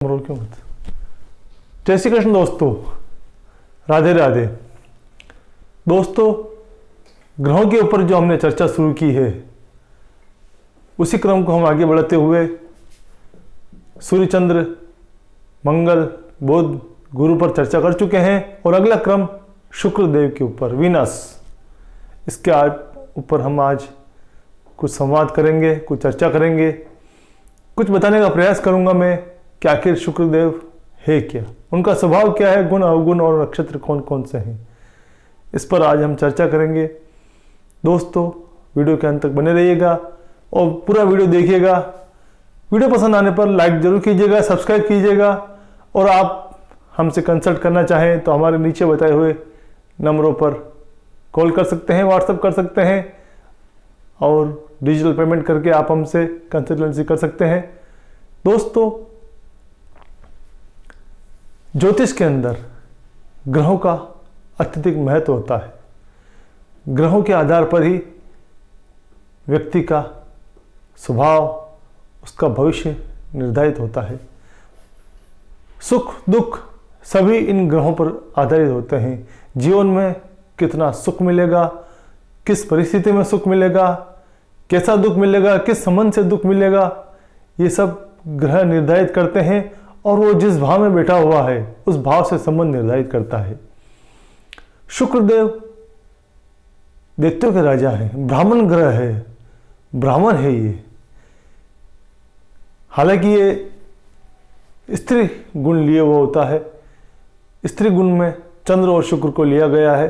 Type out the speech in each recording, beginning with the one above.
Role क्यों मत। जय श्री कृष्ण दोस्तों, राधे राधे। दोस्तों, ग्रहों के ऊपर जो हमने चर्चा शुरू की है उसी क्रम को हम आगे बढ़ाते हुए सूर्य, चंद्र, मंगल, बुध, गुरु पर चर्चा कर चुके हैं और अगला क्रम शुक्र देव के ऊपर, वीनस, इसके ऊपर हम आज कुछ संवाद करेंगे, कुछ चर्चा करेंगे, कुछ बताने का प्रयास करूंगा मैं कि आखिर शुक्रदेव है क्या, उनका स्वभाव क्या है, गुण अवगुण और नक्षत्र कौन कौन से हैं, इस पर आज हम चर्चा करेंगे। दोस्तों, वीडियो के अंत तक बने रहिएगा और पूरा वीडियो देखिएगा। वीडियो पसंद आने पर लाइक जरूर कीजिएगा, सब्सक्राइब कीजिएगा और आप हमसे कंसल्ट करना चाहें तो हमारे नीचे बताए हुए नंबरों पर कॉल कर सकते हैं, व्हाट्सएप कर सकते हैं और डिजिटल पेमेंट करके आप हमसे कंसल्टेंसी कर सकते हैं। दोस्तों, ज्योतिष के अंदर ग्रहों का अत्यधिक महत्व होता है। ग्रहों के आधार पर ही व्यक्ति का स्वभाव, उसका भविष्य निर्धारित होता है। सुख दुख सभी इन ग्रहों पर आधारित होते हैं। जीवन में कितना सुख मिलेगा, किस परिस्थिति में सुख मिलेगा, कैसा दुख मिलेगा, किस संबंध से दुख मिलेगा, ये सब ग्रह निर्धारित करते हैं और वो जिस भाव में बैठा हुआ है उस भाव से संबंध निर्धारित करता है। शुक्रदेव दैत्यों के राजा हैं, ब्राह्मण ग्रह है, ब्राह्मण है ये। हालांकि ये स्त्री गुण लिए हुआ होता है, स्त्री गुण में चंद्र और शुक्र को लिया गया है,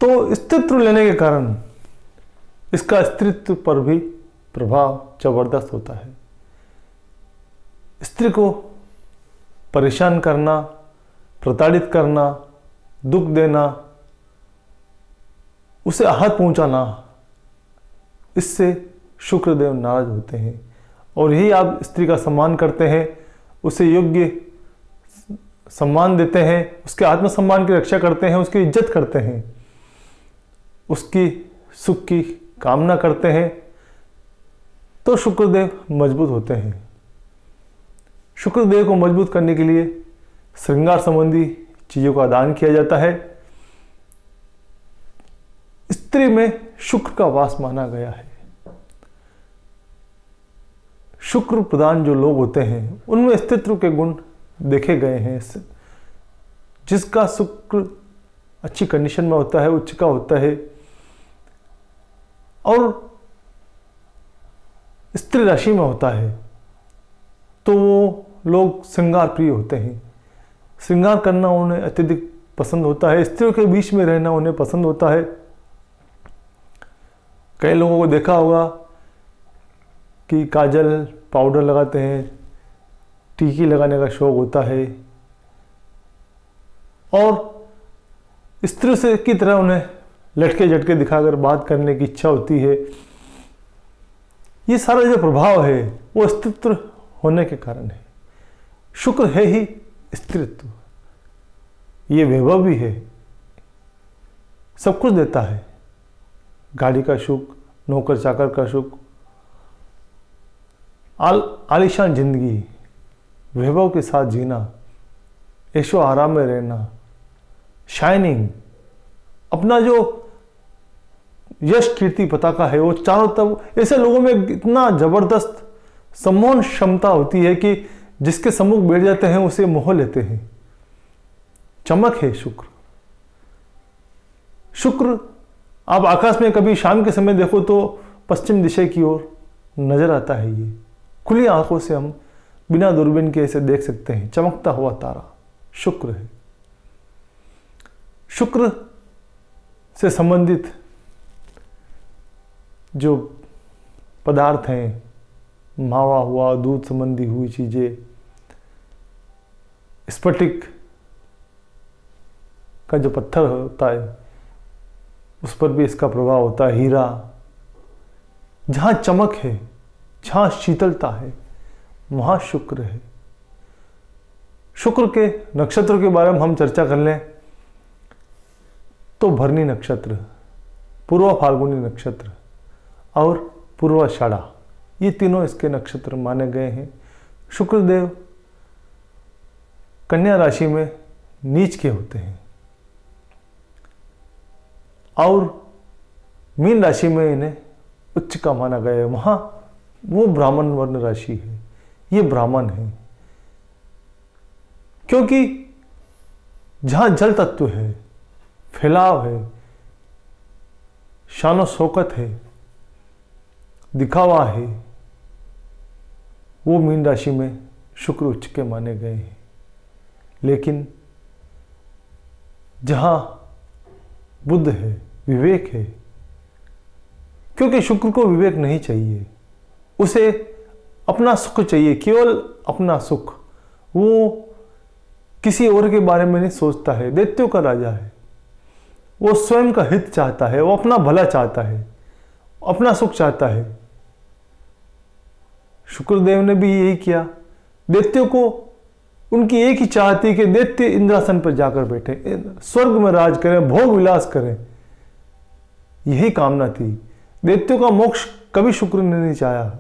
तो स्त्रीत्व लेने के कारण इसका स्त्रीत्व पर भी प्रभाव जबरदस्त होता है। स्त्री को परेशान करना, प्रताड़ित करना, दुख देना, उसे आहत पहुंचाना, इससे शुक्रदेव नाराज होते हैं और यही आप स्त्री का सम्मान करते हैं, उसे योग्य सम्मान देते हैं, उसके आत्मसम्मान की रक्षा करते हैं, उसकी इज्जत करते हैं, उसकी सुख की कामना करते हैं, तो शुक्रदेव मजबूत होते हैं। शुक्रदेव को मजबूत करने के लिए श्रृंगार संबंधी चीजों का दान किया जाता है। स्त्री में शुक्र का वास माना गया है। शुक्र प्रधान जो लोग होते हैं उनमें स्त्रीत्व के गुण देखे गए हैं। जिसका शुक्र अच्छी कंडीशन में होता है, उच्च का होता है और स्त्री राशि में होता है, तो वो लोग श्रृंगार प्रिय होते हैं। श्रृंगार करना उन्हें अत्यधिक पसंद होता है, स्त्रियों के बीच में रहना उन्हें पसंद होता है। कई लोगों को देखा होगा कि काजल, पाउडर लगाते हैं, टीकी लगाने का शौक होता है और स्त्री से की तरह उन्हें लटके झटके दिखाकर बात करने की इच्छा होती है। ये सारा जो प्रभाव है वो अस्तित्व होने के कारण है। शुक्र है ही स्त्रीत्व, ये वैभव भी है, सब कुछ देता है। गाड़ी का सुख, नौकर चाकर का सुख, आलीशान जिंदगी, वैभव के साथ जीना, ऐशो आराम में रहना, शाइनिंग, अपना जो यश कीर्ति पताका है वो चारों तरफ, ऐसे लोगों में इतना जबरदस्त सम्मोहन क्षमता होती है कि जिसके सम्मुख बैठ जाते हैं उसे मोह लेते हैं। चमक है शुक्र। शुक्र आप आकाश में कभी शाम के समय देखो तो पश्चिम दिशा की ओर नजर आता है। ये खुली आंखों से हम बिना दूरबीन के ऐसे देख सकते हैं, चमकता हुआ तारा शुक्र है। शुक्र से संबंधित जो पदार्थ हैं, मावा हुआ, दूध संबंधी हुई चीजें, स्फटिक का जो पत्थर होता है उस पर भी इसका प्रभाव होता है। हीरा, जहां चमक है, जहां शीतलता है, वहां शुक्र है। शुक्र के नक्षत्र के बारे में हम चर्चा कर लें तो भरणी नक्षत्र, पूर्व फाल्गुनी नक्षत्र और पूर्वाषाढ़ा, ये तीनों इसके नक्षत्र माने गए हैं। शुक्रदेव कन्या राशि में नीच के होते हैं और मीन राशि में इन्हें उच्च का माना गया है। वहां वो ब्राह्मण वर्ण राशि है, ये ब्राह्मण है, क्योंकि जहां जल तत्व है, फैलाव है, शानो शौकत है, दिखावा है, वो मीन राशि में शुक्र उच्च के माने गए हैं। लेकिन जहां बुद्ध है, विवेक है, क्योंकि शुक्र को विवेक नहीं चाहिए, उसे अपना सुख चाहिए, केवल अपना सुख। वो किसी और के बारे में नहीं सोचता है, दैत्यों का राजा है, वो स्वयं का हित चाहता है, वो अपना भला चाहता है, अपना सुख चाहता है। शुक्रदेव ने भी यही किया। दैत्यों को उनकी एक ही चाह थी कि दैत्य इंद्रासन पर जाकर बैठे, स्वर्ग में राज करें, भोग विलास करें, यही कामना थी। दैत्यों का मोक्ष कभी शुक्र ने नहीं चाहा,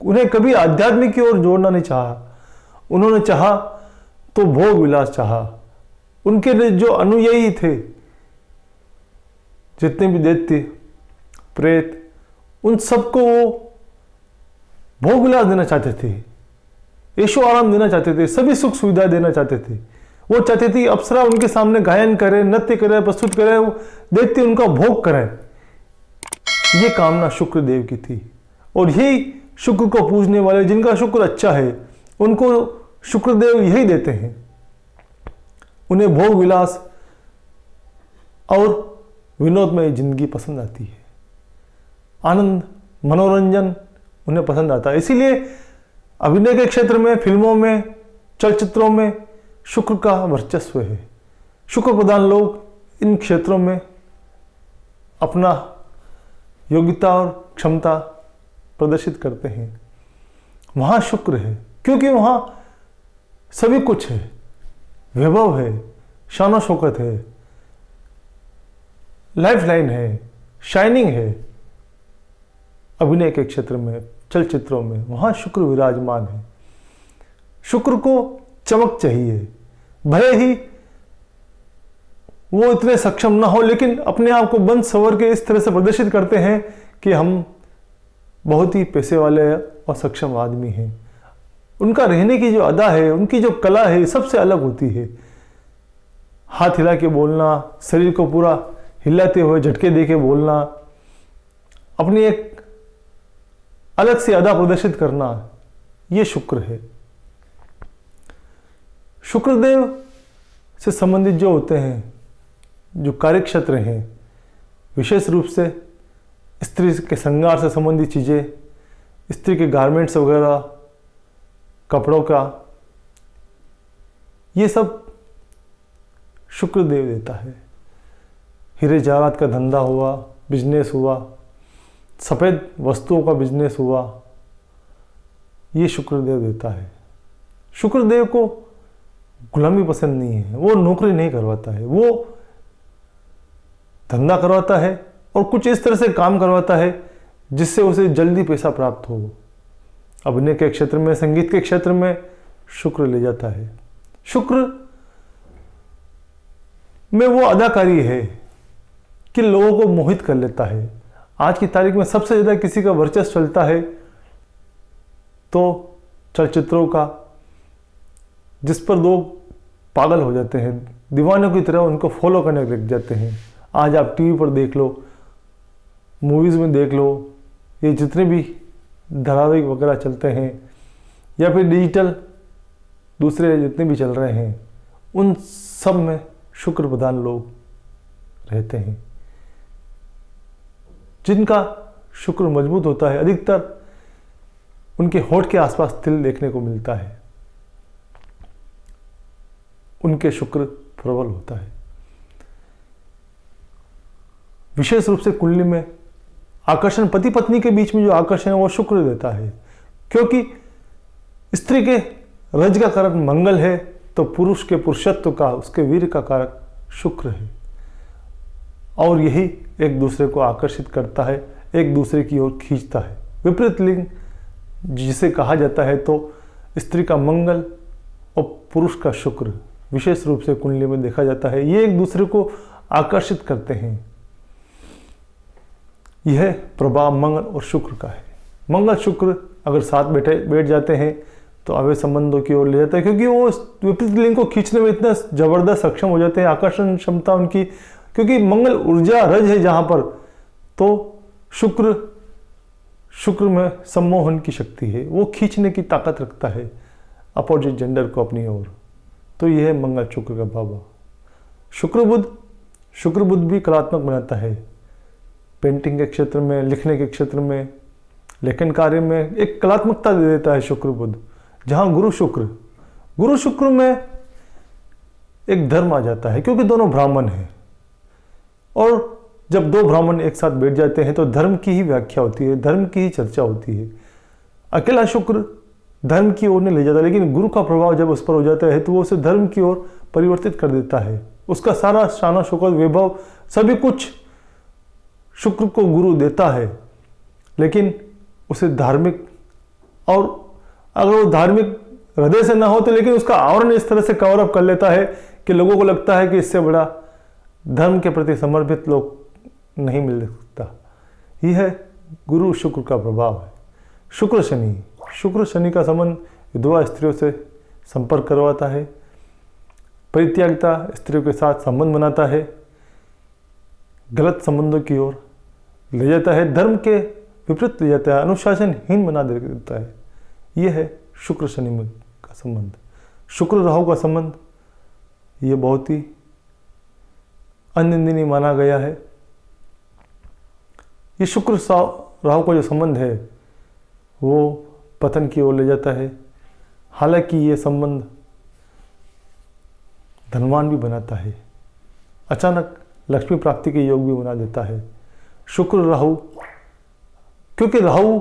उन्हें कभी आध्यात्मिक की ओर जोड़ना नहीं चाहा। उन्होंने चाहा तो भोग विलास चाहा। उनके जो अनुयायी थे, जितने भी दैत्य प्रेत, उन सबको वो भोग विलास देना चाहते थे, ऐशो आराम देना चाहते थे, सभी सुख सुविधा देना चाहते थे। वो चाहते थे अप्सरा उनके सामने गायन करे, नृत्य करे, प्रस्तुत करे, दैत्य उनका भोग करें। ये कामना शुक्रदेव की थी और यही शुक्र को पूजने वाले, जिनका शुक्र अच्छा है, उनको शुक्रदेव यही देते हैं। उन्हें भोग विलास और विनोदमय जिंदगी पसंद आती है, आनंद मनोरंजन उन्हें पसंद आता है। इसीलिए अभिनय के क्षेत्र में, फिल्मों में, चलचित्रों में शुक्र का वर्चस्व है। शुक्र प्रधान लोग इन क्षेत्रों में अपना योग्यता और क्षमता प्रदर्शित करते हैं। वहां शुक्र है क्योंकि वहां सभी कुछ है, वैभव है, शानो शौकत है, लाइफ लाइन है, शाइनिंग है। अभिनय के क्षेत्र में, चलचित्रों में वहां शुक्र विराजमान है। शुक्र को चमक चाहिए, भले ही वो इतने सक्षम ना हो, लेकिन अपने आप को बंद सवर के इस तरह से प्रदर्शित करते हैं कि हम बहुत ही पैसे वाले और सक्षम आदमी हैं। उनका रहने की जो अदा है, उनकी जो कला है, सबसे अलग होती है। हाथ हिला के बोलना, शरीर को पूरा हिलाते हुए झटके दे के बोलना, अपनी एक अलग से अदा प्रदर्शित करना, यह शुक्र है। शुक्रदेव से संबंधित जो होते हैं, जो कार्यक्षेत्र हैं, विशेष रूप से स्त्री के श्रृंगार से संबंधित चीज़ें, स्त्री के गारमेंट्स वगैरह, कपड़ों का, ये सब शुक्रदेव देता है। हीरे जवाहरात का धंधा हुआ, बिजनेस हुआ, सफ़ेद वस्तुओं का बिजनेस हुआ, ये शुक्रदेव देता है। शुक्रदेव को गुलामी पसंद नहीं है, वो नौकरी नहीं करवाता है, वो धंधा करवाता है और कुछ इस तरह से काम करवाता है जिससे उसे जल्दी पैसा प्राप्त हो। अभिनय के क्षेत्र में, संगीत के क्षेत्र में शुक्र ले जाता है। शुक्र में वो अदाकारी है कि लोगों को मोहित कर लेता है। आज की तारीख में सबसे ज़्यादा किसी का वर्चस्व चलता है तो चलचित्रों का, जिस पर लोग पागल हो जाते हैं, दीवानों की तरह उनको फॉलो करने लग जाते हैं। आज आप टीवी पर देख लो, मूवीज़ में देख लो, ये जितने भी धारावाहिक वगैरह चलते हैं या फिर डिजिटल दूसरे जितने भी चल रहे हैं, उन सब में शुक्र प्रधान लोग रहते हैं। जिनका शुक्र मजबूत होता है, अधिकतर उनके होठ के आसपास तिल देखने को मिलता है, उनके शुक्र प्रबल होता है। विशेष रूप से कुंडली में आकर्षण, पति पत्नी के बीच में जो आकर्षण है वो शुक्र देता है, क्योंकि स्त्री के रज का कारक मंगल है तो पुरुष के पुरुषत्व का, उसके वीर का कारक शुक्र है, और यही एक दूसरे को आकर्षित करता है, एक दूसरे की ओर खींचता है। विपरीत लिंग जिसे कहा जाता है तो स्त्री का मंगल और पुरुष का शुक्र विशेष रूप से कुंडली में देखा जाता है। ये एक दूसरे को आकर्षित करते हैं। यह प्रभाव मंगल और शुक्र का है। मंगल शुक्र अगर साथ बैठ जाते हैं तो अवैध संबंधों की ओर ले जाता है, क्योंकि वो विपरीत लिंग को खींचने में इतना जबरदस्त सक्षम हो जाते हैं, आकर्षण क्षमता उनकी, क्योंकि मंगल ऊर्जा रज है जहां पर, तो शुक्र में सम्मोहन की शक्ति है, वो खींचने की ताकत रखता है अपोजिट जेंडर को अपनी ओर। तो यह है मंगल शुक्र का भाव। शुक्र बुध भी कलात्मक बनाता है। पेंटिंग के क्षेत्र में, लिखने के क्षेत्र में, लेखन कार्य में एक कलात्मकता दे देता है शुक्र बुध। जहां गुरु शुक्र में एक धर्म आ जाता है, क्योंकि दोनों ब्राह्मण हैं, और जब दो ब्राह्मण एक साथ बैठ जाते हैं तो धर्म की ही व्याख्या होती है, धर्म की ही चर्चा होती है। अकेला शुक्र धर्म की ओर नहीं ले जाता, लेकिन गुरु का प्रभाव जब उस पर हो जाता है तो वो उसे धर्म की ओर परिवर्तित कर देता है। उसका सारा शान शौकत वैभव सभी कुछ शुक्र को गुरु देता है, लेकिन उसे धार्मिक, और अगर वो धार्मिक हृदय से ना हो तो लेकिन उसका आवरण इस तरह से कवर अप कर लेता है कि लोगों को लगता है कि इससे बड़ा धर्म के प्रति समर्पित लोग नहीं मिल सकता। यह गुरु शुक्र का प्रभाव है। शुक्र शनि का संबंध विधवा स्त्रियों से संपर्क करवाता है, परित्यागिता स्त्रियों के साथ संबंध बनाता है, गलत संबंधों की ओर ले जाता है, धर्म के विपरीत ले जाता है, अनुशासनहीन बना देता है। यह है शुक्र शनि का संबंध। शुक्र राहु का संबंध ये बहुत ही अनिंदनीय माना गया है। ये शुक्र राहु का जो संबंध है वो पतन की ओर ले जाता है। हालांकि ये संबंध धनवान भी बनाता है, अचानक लक्ष्मी प्राप्ति के योग भी बना देता है। शुक्र राहु, क्योंकि राहु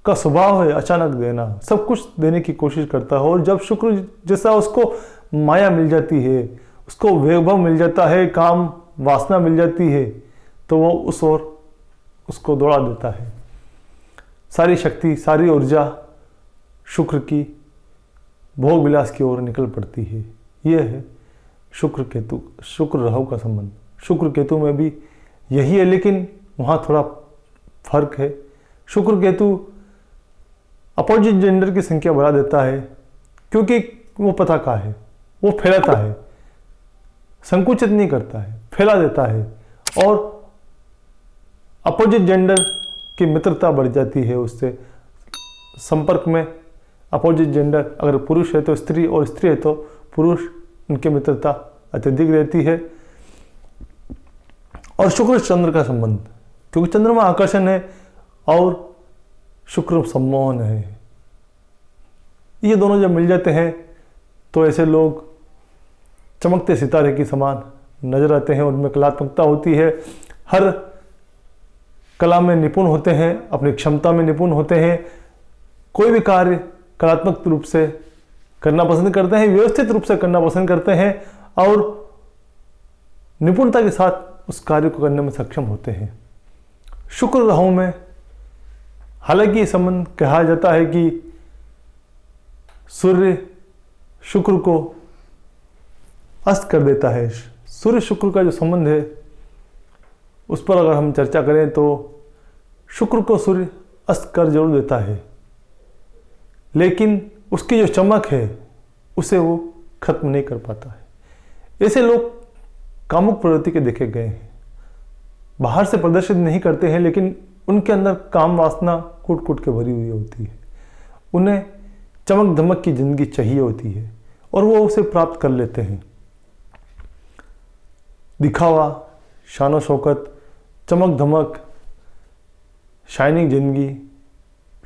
का स्वभाव है अचानक देना, सब कुछ देने की कोशिश करता है, और जब शुक्र जैसा उसको माया मिल जाती है, उसको वैभव मिल जाता है, काम वासना मिल जाती है, तो वो उस ओर उसको दौड़ा देता है। सारी शक्ति, सारी ऊर्जा शुक्र की भोग विलास की ओर निकल पड़ती है। यह है शुक्र राहु का संबंध। शुक्र केतु में भी यही है, लेकिन वहाँ थोड़ा फर्क है। शुक्र केतु अपोजिट जेंडर की संख्या बढ़ा देता है, क्योंकि वो पता का है, वो फैलाता है, संकुचित नहीं करता है, फैला देता है, और अपोजिट जेंडर की मित्रता बढ़ जाती है उससे। संपर्क में अपोजिट जेंडर, अगर पुरुष है तो स्त्री और स्त्री है तो पुरुष, उनकी मित्रता अत्यधिक रहती है। और शुक्र चंद्र का संबंध, क्योंकि चंद्रमा आकर्षण है और शुक्र सम्मोहन है, ये दोनों जब मिल जाते हैं तो ऐसे लोग चमकते सितारे की समान नजर आते हैं। उनमें कलात्मकता होती है, हर कला में निपुण होते हैं, अपनी क्षमता में निपुण होते हैं, कोई भी कार्य कलात्मक रूप से करना पसंद करते हैं, व्यवस्थित रूप से करना पसंद करते हैं, और निपुणता के साथ उस कार्य को करने में सक्षम होते हैं। शुक्र राहु में हालांकि ये संबंध कहा जाता है कि सूर्य शुक्र को अस्त कर देता है। सूर्य शुक्र का जो संबंध है उस पर अगर हम चर्चा करें तो शुक्र को सूर्य अस्त कर जरूर देता है, लेकिन उसकी जो चमक है उसे वो खत्म नहीं कर पाता है। ऐसे लोग कामुक प्रवृत्ति के देखे गए हैं, बाहर से प्रदर्शित नहीं करते हैं, लेकिन उनके अंदर काम वासना कूट कूट के भरी हुई होती है। उन्हें चमक धमक की जिंदगी चाहिए होती है और वो उसे प्राप्त कर लेते हैं। दिखावा, शान शौकत, चमक धमक, शाइनिंग जिंदगी,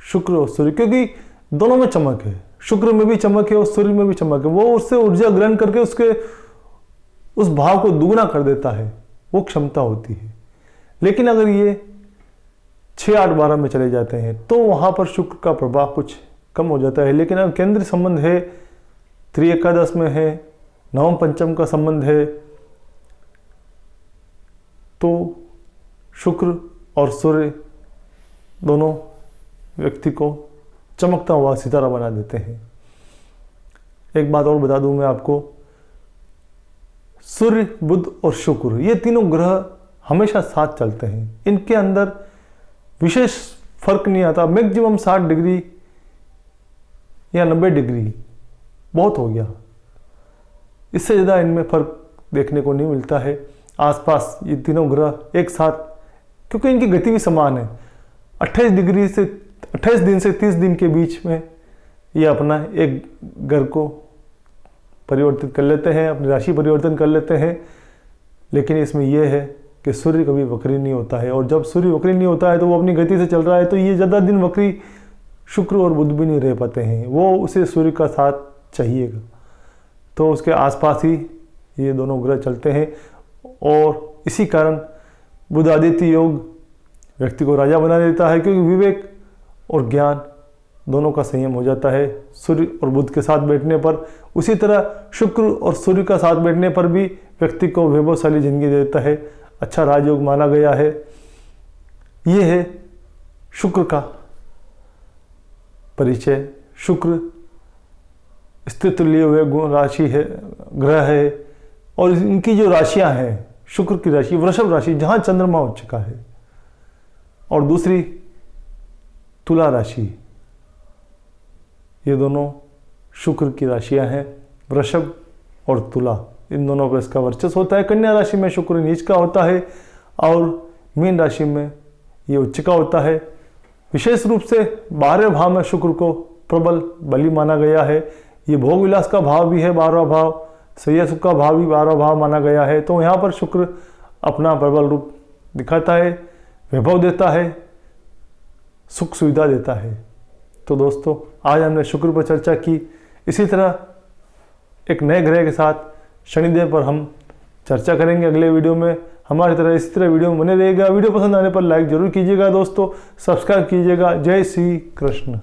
शुक्र और सूर्य, क्योंकि दोनों में चमक है, शुक्र में भी चमक है और सूर्य में भी चमक है। वो उससे ऊर्जा ग्रहण करके उसके उस भाव को दुगना कर देता है, वो क्षमता होती है। लेकिन अगर ये 6, 8, 12 में चले जाते हैं तो वहां पर शुक्र का प्रभाव कुछ कम हो जाता है। लेकिन अगर केंद्र संबंध है, त्रि एकादश में है, नवम पंचम का संबंध है, तो शुक्र और सूर्य दोनों व्यक्ति को चमकता हुआ सितारा बना देते हैं। एक बात और बता दूं मैं आपको, सूर्य, बुध और शुक्र ये तीनों ग्रह हमेशा साथ चलते हैं। इनके अंदर विशेष फर्क नहीं आता। मैक्सिमम 60 डिग्री या 90 डिग्री बहुत हो गया, इससे ज़्यादा इनमें फर्क देखने को नहीं मिलता है। आसपास ये तीनों ग्रह एक साथ, क्योंकि इनकी गति भी समान है, 28 दिन से 30 दिन के बीच में ये अपना एक घर को परिवर्तित कर लेते हैं, अपनी राशि परिवर्तन कर लेते हैं। लेकिन इसमें यह है कि सूर्य कभी वक्री नहीं होता है, और जब सूर्य वक्री नहीं होता है तो वो अपनी गति से चल रहा है, तो ये ज़्यादा दिन वक्री शुक्र और बुध भी नहीं रह पाते हैं, वो उसे सूर्य का साथ चाहिएगा। तो उसके आसपास ही ये दोनों ग्रह चलते हैं, और इसी कारण बुध आदित्य योग व्यक्ति को राजा बना देता है, क्योंकि विवेक और ज्ञान दोनों का संयम हो जाता है सूर्य और बुध के साथ बैठने पर। उसी तरह शुक्र और सूर्य का साथ बैठने पर भी व्यक्ति को वैभवशाली जिंदगी देता है, अच्छा राजयोग माना गया है। ये है शुक्र का परिचय। शुक्र स्थित लिए हुए गुण राशि है, ग्रह है, और इनकी जो राशियां हैं, शुक्र की राशि वृषभ राशि जहां चंद्रमा उच्च का है, और दूसरी तुला राशि, ये दोनों शुक्र की राशियां हैं, वृषभ और तुला, इन दोनों पर इसका वर्चस्व होता है। कन्या राशि में शुक्र नीच का होता है, और मीन राशि में ये उच्च का होता है। विशेष रूप से 12वें भाव में शुक्र को प्रबल बली माना गया है। ये भोग विलास का भाव भी है 12वां भाव, सैया सुख का भाव भी 12वां भाव माना गया है। तो यहाँ पर शुक्र अपना प्रबल रूप दिखाता है, वैभव देता है, सुख सुविधा देता है। तो दोस्तों, आज हमने शुक्र पर चर्चा की। इसी तरह एक नए ग्रह के साथ शनिदेव पर हम चर्चा करेंगे अगले वीडियो में। हमारी तरह इसी तरह वीडियो में बने रहेगा। वीडियो पसंद आने पर लाइक जरूर कीजिएगा दोस्तों, सब्सक्राइब कीजिएगा। जय श्री कृष्ण।